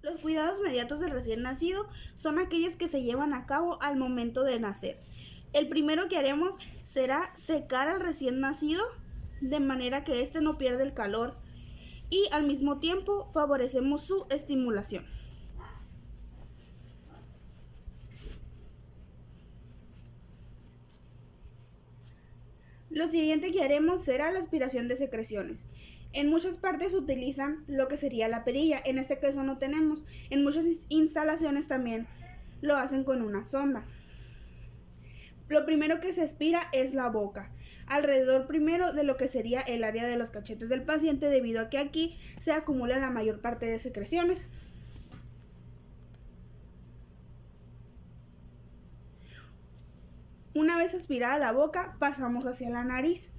Los cuidados inmediatos del recién nacido son aquellos que se llevan a cabo al momento de nacer. El primero que haremos será secar al recién nacido de manera que éste no pierda el calor y al mismo tiempo favorecemos su estimulación. Lo siguiente que haremos será la aspiración de secreciones. En muchas partes utilizan lo que sería la perilla, en este caso no tenemos. En muchas instalaciones también lo hacen con una sonda. Lo primero que se aspira es la boca, alrededor primero de lo que sería el área de los cachetes del paciente, debido a que aquí se acumula la mayor parte de secreciones. Una vez aspirada la boca, pasamos hacia la nariz.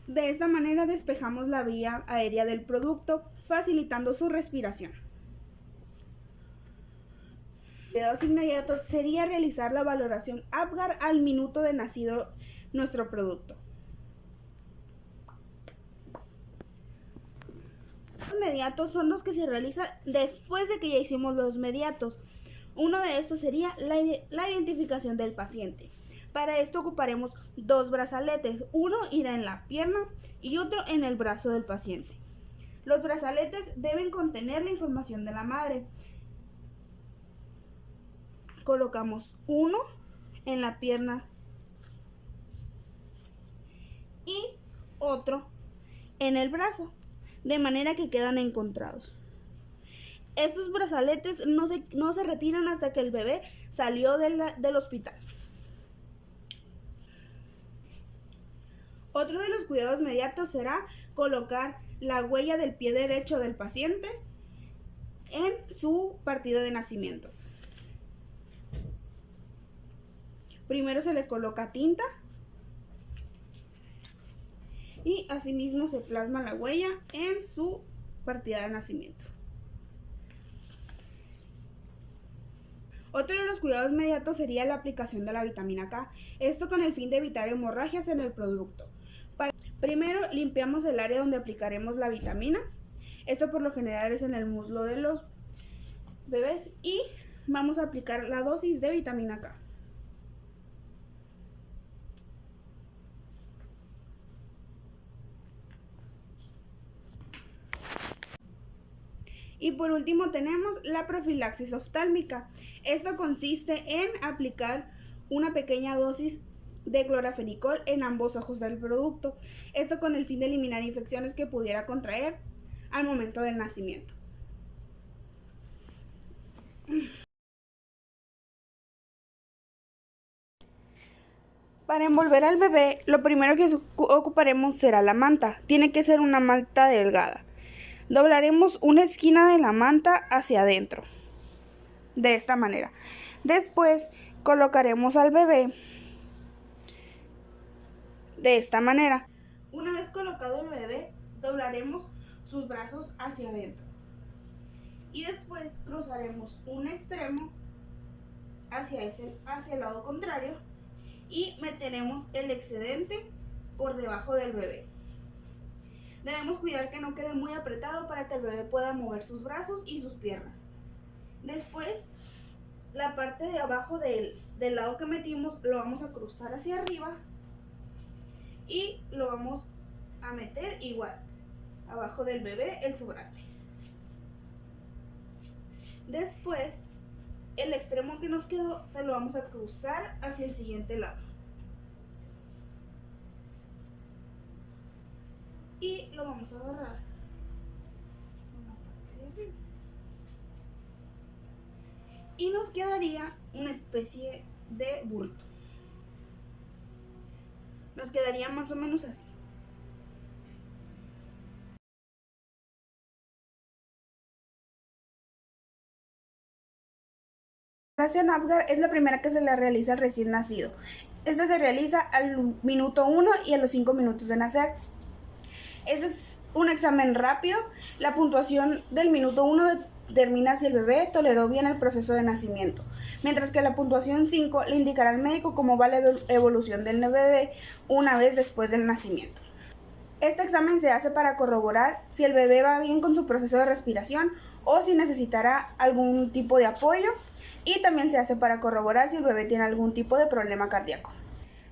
De esta manera despejamos la vía aérea del producto, facilitando su respiración. Cuidados inmediatos sería realizar la valoración Apgar al minuto de nacido nuestro producto. Los mediatos son los que se realizan después de que ya hicimos los mediatos. Uno de estos sería la identificación del paciente. Para esto ocuparemos dos brazaletes, uno irá en la pierna y otro en el brazo del paciente. Los brazaletes deben contener la información de la madre. Colocamos uno en la pierna y otro en el brazo, de manera que quedan encontrados. Estos brazaletes no se retiran hasta que el bebé salió del hospital. Otro de los cuidados inmediatos será colocar la huella del pie derecho del paciente en su partido de nacimiento. Primero se le coloca tinta y asimismo se plasma la huella en su partida de nacimiento. Otro de los cuidados inmediatos sería la aplicación de la vitamina K, esto con el fin de evitar hemorragias en el producto. Primero limpiamos el área donde aplicaremos la vitamina, esto por lo general es en el muslo de los bebés, y vamos a aplicar la dosis de vitamina K. Y por último tenemos la profilaxis oftálmica. Esto consiste en aplicar una pequeña dosis de clorafenicol en ambos ojos del producto. Esto con el fin de eliminar infecciones que pudiera contraer al momento del nacimiento. Para envolver al bebé, lo primero que ocuparemos será la manta. Tiene que ser una manta delgada. Doblaremos una esquina de la manta hacia adentro, de esta manera. Después colocaremos al bebé de esta manera. Una vez colocado el bebé, doblaremos sus brazos hacia adentro. Y después cruzaremos un extremo hacia el lado contrario y meteremos el excedente por debajo del bebé. Debemos cuidar que no quede muy apretado para que el bebé pueda mover sus brazos y sus piernas. Después, la parte de abajo del lado que metimos lo vamos a cruzar hacia arriba y lo vamos a meter igual abajo del bebé el sobrante. Después, el extremo que nos quedó se lo vamos a cruzar hacia el siguiente lado. Y lo vamos a agarrar con la parte de arriba. Y nos quedaría una especie de bulto. Nos quedaría más o menos así. La operación Apgar es la primera que se le realiza al recién nacido. Esta se realiza al minuto 1 y a los 5 minutos de nacer. Este es un examen rápido. La puntuación del minuto 1 determina si el bebé toleró bien el proceso de nacimiento, mientras que la puntuación 5 le indicará al médico cómo va la evolución del bebé una vez después del nacimiento. Este examen se hace para corroborar si el bebé va bien con su proceso de respiración o si necesitará algún tipo de apoyo, y también se hace para corroborar si el bebé tiene algún tipo de problema cardíaco.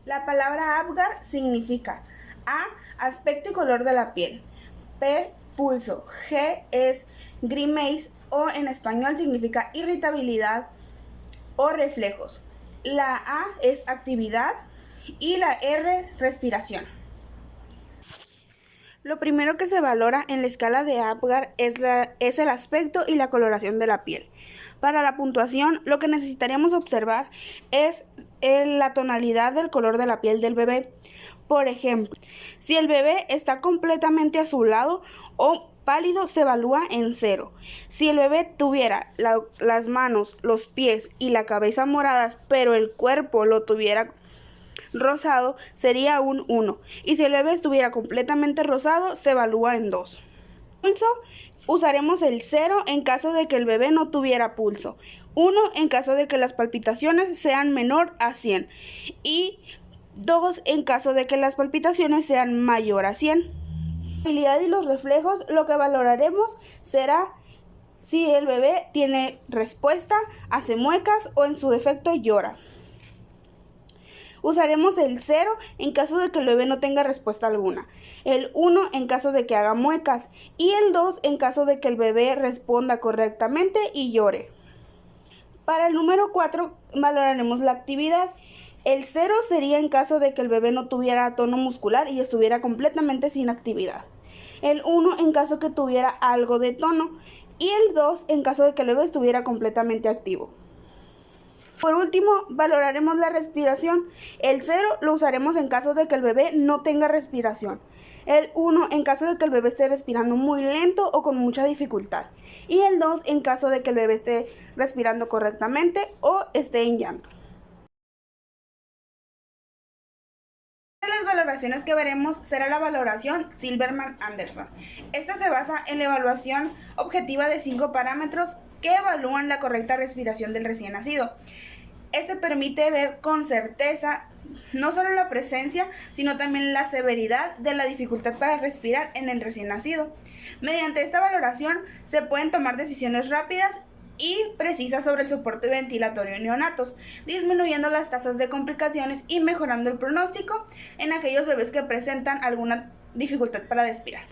La palabra Apgar significa A, aspecto y color de la piel, P, pulso, G es grimace o en español significa irritabilidad o reflejos. La A es actividad y la R respiración. Lo primero que se valora en la escala de Apgar es el aspecto y la coloración de la piel. Para la puntuación, lo que necesitaríamos observar es la tonalidad del color de la piel del bebé. Por ejemplo, si el bebé está completamente azulado o pálido, se evalúa en 0. Si el bebé tuviera las manos, los pies y la cabeza moradas, pero el cuerpo lo tuviera rosado, sería un 1. Y si el bebé estuviera completamente rosado, se evalúa en 2. Pulso, usaremos el 0 en caso de que el bebé no tuviera pulso, 1 en caso de que las palpitaciones sean menor a 100 y 2 en caso de que las palpitaciones sean mayor a 100. La habilidad y los reflejos, lo que valoraremos será si el bebé tiene respuesta, hace muecas o en su defecto llora. Usaremos el 0 en caso de que el bebé no tenga respuesta alguna, el 1 en caso de que haga muecas y el 2 en caso de que el bebé responda correctamente y llore. Para el número 4 valoraremos la actividad. El 0 sería en caso de que el bebé no tuviera tono muscular y estuviera completamente sin actividad. El 1 en caso que tuviera algo de tono y el 2 en caso de que el bebé estuviera completamente activo. Por último, valoraremos la respiración. El 0 lo usaremos en caso de que el bebé no tenga respiración. El 1 en caso de que el bebé esté respirando muy lento o con mucha dificultad. Y el 2 en caso de que el bebé esté respirando correctamente o esté en llanto. Una de las valoraciones que veremos será la valoración Silberman-Anderson. Esta se basa en la evaluación objetiva de 5 parámetros que evalúan la correcta respiración del recién nacido. Este permite ver con certeza no solo la presencia, sino también la severidad de la dificultad para respirar en el recién nacido. Mediante esta valoración se pueden tomar decisiones rápidas y precisas sobre el soporte ventilatorio en neonatos, disminuyendo las tasas de complicaciones y mejorando el pronóstico en aquellos bebés que presentan alguna dificultad para respirar.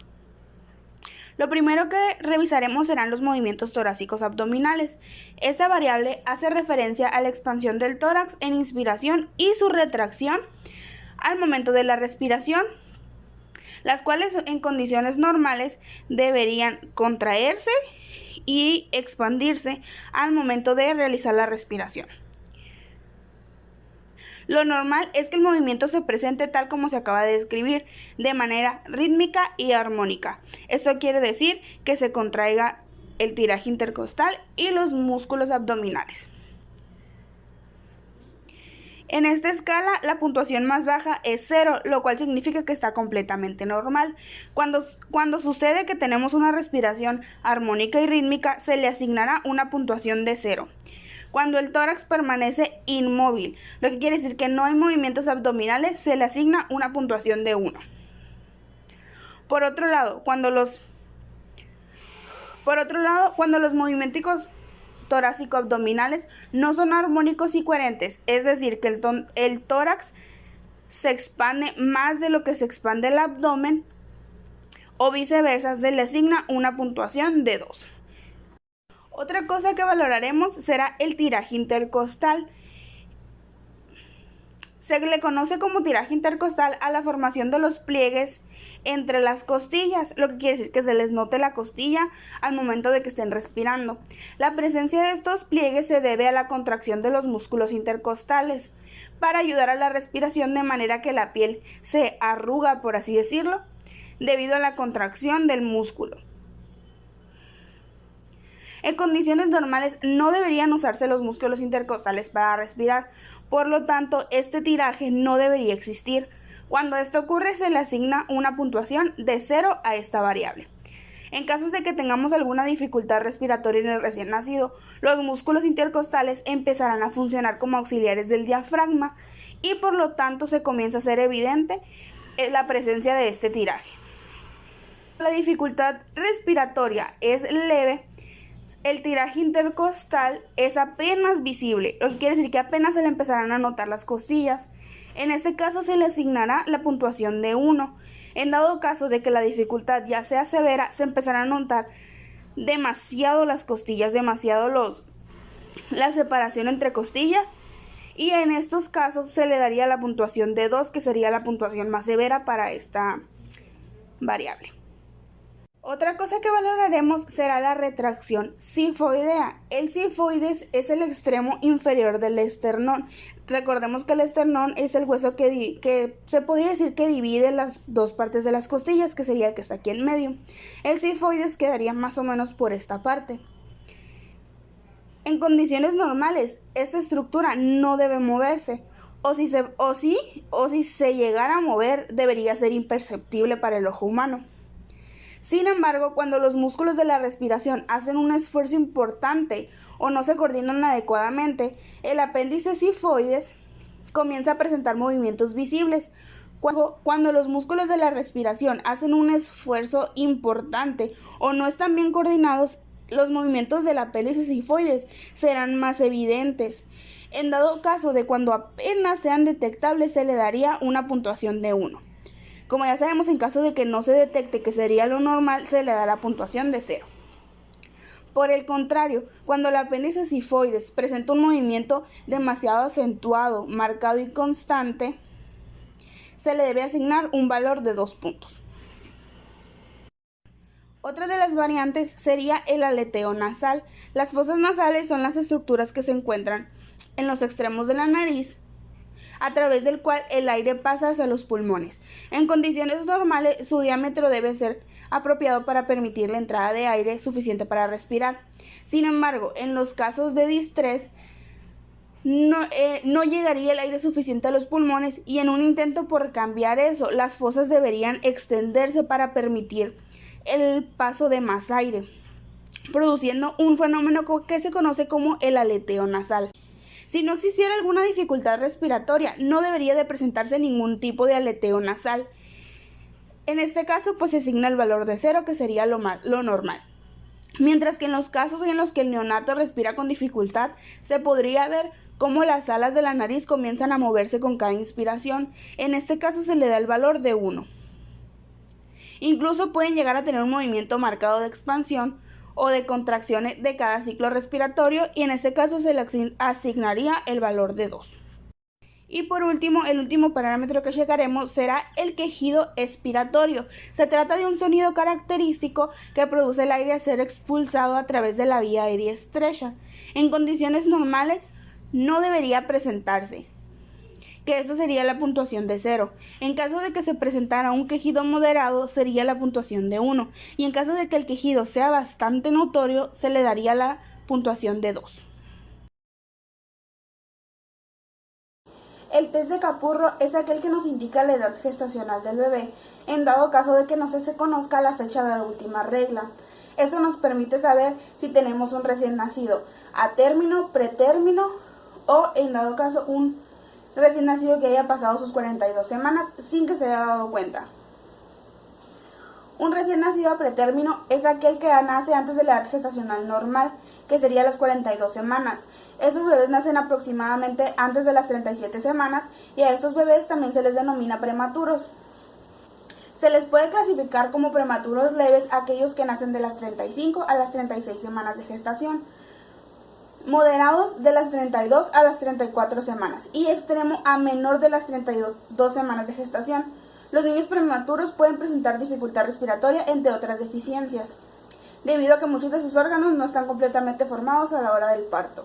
Lo primero que revisaremos serán los movimientos torácicos abdominales. Esta variable hace referencia a la expansión del tórax en inspiración y su retracción al momento de la respiración, las cuales en condiciones normales deberían contraerse y expandirse al momento de realizar la respiración. Lo normal es que el movimiento se presente tal como se acaba de describir, de manera rítmica y armónica. Esto quiere decir que se contraiga el tiraje intercostal y los músculos abdominales. En esta escala, la puntuación más baja es 0, lo cual significa que está completamente normal. Cuando sucede que tenemos una respiración armónica y rítmica, se le asignará una puntuación de 0. Cuando el tórax permanece inmóvil, lo que quiere decir que no hay movimientos abdominales, se le asigna una puntuación de 1. Por otro lado, cuando los movimientos torácico-abdominales no son armónicos y coherentes, es decir, que el tórax se expande más de lo que se expande el abdomen, o viceversa, se le asigna una puntuación de 2. Otra cosa que valoraremos será el tiraje intercostal. Se le conoce como tiraje intercostal a la formación de los pliegues entre las costillas, lo que quiere decir que se les note la costilla al momento de que estén respirando. La presencia de estos pliegues se debe a la contracción de los músculos intercostales para ayudar a la respiración, de manera que la piel se arruga, por así decirlo, debido a la contracción del músculo. En condiciones normales no deberían usarse los músculos intercostales para respirar, por lo tanto este tiraje no debería existir. Cuando esto ocurre, se le asigna una puntuación de 0 a esta variable. En casos de que tengamos alguna dificultad respiratoria en el recién nacido, los músculos intercostales empezarán a funcionar como auxiliares del diafragma y por lo tanto se comienza a ser evidente la presencia de este tiraje. La dificultad respiratoria es leve, el tiraje intercostal es apenas visible, lo que quiere decir que apenas se le empezarán a notar las costillas. En este caso se le asignará la puntuación de 1. En dado caso de que la dificultad ya sea severa, se empezarán a notar demasiado las costillas, la separación entre costillas, y en estos casos se le daría la puntuación de 2, que sería la puntuación más severa para esta variable. Otra cosa que valoraremos será la retracción sifoidea. El sifoides es el extremo inferior del esternón. Recordemos que el esternón es el hueso que se podría decir que divide las dos partes de las costillas, que sería el que está aquí en medio. El sifoides quedaría más o menos por esta parte. En condiciones normales, esta estructura no debe moverse, o si se llegara a mover, debería ser imperceptible para el ojo humano. Sin embargo, cuando los músculos de la respiración hacen un esfuerzo importante o no se coordinan adecuadamente, el apéndice sifoides comienza a presentar movimientos visibles. Cuando los músculos de la respiración hacen un esfuerzo importante o no están bien coordinados, los movimientos del apéndice sifoides serán más evidentes. En dado caso de cuando apenas sean detectables, se le daría una puntuación de 1. Como ya sabemos, en caso de que no se detecte, que sería lo normal, se le da la puntuación de 0. Por el contrario, cuando el apéndice sifoides presenta un movimiento demasiado acentuado, marcado y constante, se le debe asignar un valor de 2 puntos. Otra de las variantes sería el aleteo nasal. Las fosas nasales son las estructuras que se encuentran en los extremos de la nariz, a través del cual el aire pasa hacia los pulmones. En condiciones normales, su diámetro debe ser apropiado para permitir la entrada de aire suficiente para respirar. Sin embargo, en los casos de distrés, no llegaría el aire suficiente a los pulmones, y en un intento por cambiar eso, las fosas deberían extenderse para permitir el paso de más aire, produciendo un fenómeno que se conoce como el aleteo nasal. Si no existiera alguna dificultad respiratoria, no debería de presentarse ningún tipo de aleteo nasal. En este caso, pues se asigna el valor de 0, que sería lo normal. Mientras que en los casos en los que el neonato respira con dificultad, se podría ver cómo las alas de la nariz comienzan a moverse con cada inspiración. En este caso se le da el valor de 1. Incluso pueden llegar a tener un movimiento marcado de expansión o de contracciones de cada ciclo respiratorio, y en este caso se le asignaría el valor de 2. Y por último, el último parámetro que checaremos será el quejido expiratorio. Se trata de un sonido característico que produce el aire a ser expulsado a través de la vía aérea estrecha. En condiciones normales no debería presentarse, que esto sería la puntuación de 0. En caso de que se presentara un quejido moderado, sería la puntuación de 1. Y en caso de que el quejido sea bastante notorio, se le daría la puntuación de 2. El test de Capurro es aquel que nos indica la edad gestacional del bebé, en dado caso de que no se conozca la fecha de la última regla. Esto nos permite saber si tenemos un recién nacido a término, pretérmino, o en dado caso un recién nacido que haya pasado sus 42 semanas sin que se haya dado cuenta. Un recién nacido a pretérmino es aquel que nace antes de la edad gestacional normal, que sería las 42 semanas. Estos bebés nacen aproximadamente antes de las 37 semanas, y a estos bebés también se les denomina prematuros. Se les puede clasificar como prematuros leves aquellos que nacen de las 35 a las 36 semanas de gestación, moderados de las 32 a las 34 semanas y extremo a menor de las 32 semanas de gestación. Los niños prematuros pueden presentar dificultad respiratoria, entre otras deficiencias, debido a que muchos de sus órganos no están completamente formados a la hora del parto.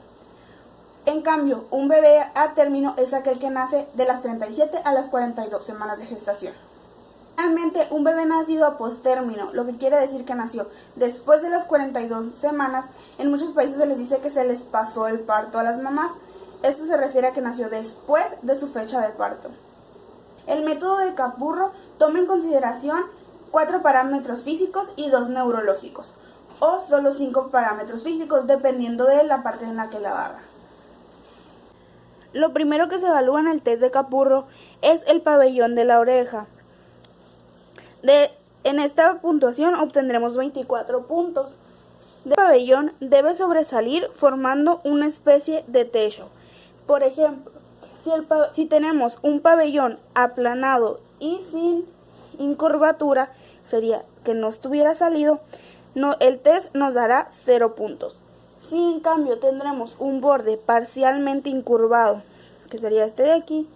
En cambio, un bebé a término es aquel que nace de las 37 a las 42 semanas de gestación. Finalmente, un bebé nacido a postérmino, lo que quiere decir que nació después de las 42 semanas, en muchos países se les dice que se les pasó el parto a las mamás. Esto se refiere a que nació después de su fecha de parto. El método de Capurro toma en consideración 4 parámetros físicos y 2 neurológicos, o solo 5 parámetros físicos, dependiendo de la parte en la que la haga. Lo primero que se evalúa en el test de Capurro es el pabellón de la oreja. En esta puntuación obtendremos 24 puntos. El pabellón debe sobresalir formando una especie de techo. Por ejemplo, si tenemos un pabellón aplanado y sin incurvatura, sería que no estuviera salido, el test nos dará 0 puntos. Si en cambio tendremos un borde parcialmente incurvado, que sería este de aquí,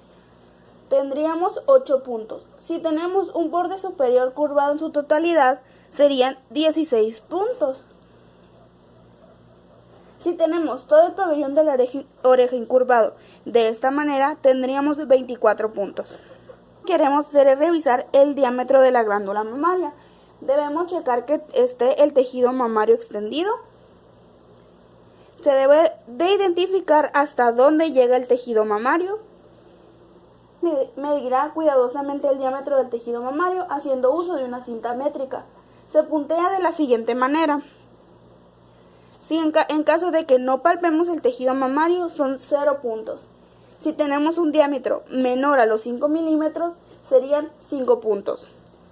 tendríamos 8 puntos. Si tenemos un borde superior curvado en su totalidad, serían 16 puntos. Si tenemos todo el pabellón de la oreja incurvado de esta manera, tendríamos 24 puntos. Queremos revisar el diámetro de la glándula mamaria. Debemos checar que esté el tejido mamario extendido. Se debe de identificar hasta dónde llega el tejido mamario. Medirá cuidadosamente el diámetro del tejido mamario haciendo uso de una cinta métrica. Se puntea de la siguiente manera. Si en caso de que no palpemos el tejido mamario, son 0 puntos. Si tenemos un diámetro menor a los 5 milímetros, serían 5 puntos.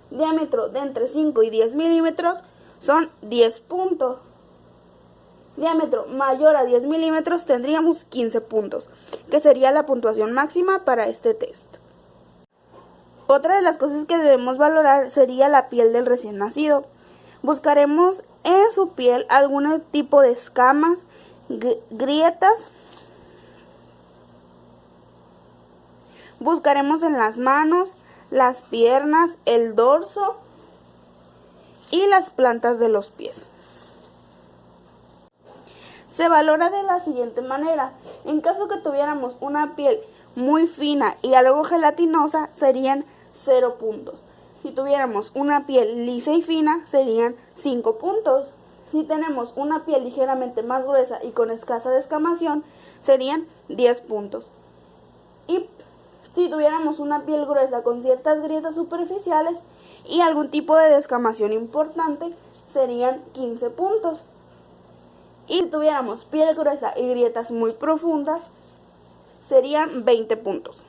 Diámetro de entre 5 y 10 milímetros son 10 puntos. Diámetro mayor a 10 milímetros tendríamos 15 puntos, que sería la puntuación máxima para este test. Otra de las cosas que debemos valorar sería la piel del recién nacido. Buscaremos en su piel algún tipo de escamas, grietas. Buscaremos en las manos, las piernas, el dorso y las plantas de los pies. Se valora de la siguiente manera. En caso que tuviéramos una piel muy fina y algo gelatinosa, serían 0 puntos. Si tuviéramos una piel lisa y fina, serían 5 puntos. Si tenemos una piel ligeramente más gruesa y con escasa descamación, serían 10 puntos. Y si tuviéramos una piel gruesa con ciertas grietas superficiales y algún tipo de descamación importante, serían 15 puntos. Y si tuviéramos piel gruesa y grietas muy profundas, serían 20 puntos.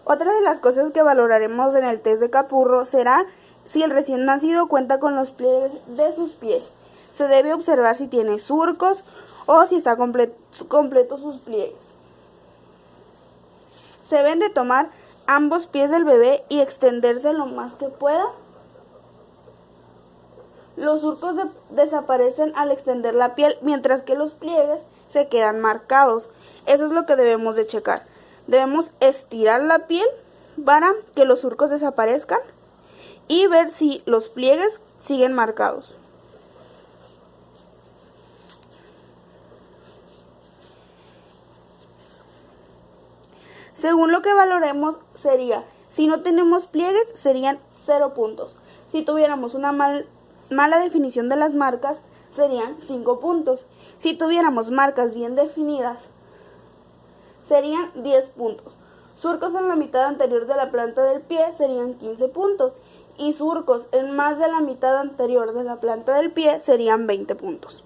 Otra de las cosas que valoraremos en el test de Capurro será si el recién nacido cuenta con los pliegues de sus pies. Se debe observar si tiene surcos o si está completo sus pliegues. Se deben de tomar ambos pies del bebé y extenderse lo más que pueda. Los surcos desaparecen al extender la piel, mientras que los pliegues se quedan marcados. Eso es lo que debemos de checar. Debemos estirar la piel para que los surcos desaparezcan y ver si los pliegues siguen marcados. Según lo que valoremos sería, si no tenemos pliegues, serían 0 puntos. Si tuviéramos una mala definición de las marcas, serían 5 puntos. Si tuviéramos marcas bien definidas, serían 10 puntos. Surcos en la mitad anterior de la planta del pie serían 15 puntos. Y surcos en más de la mitad anterior de la planta del pie serían 20 puntos.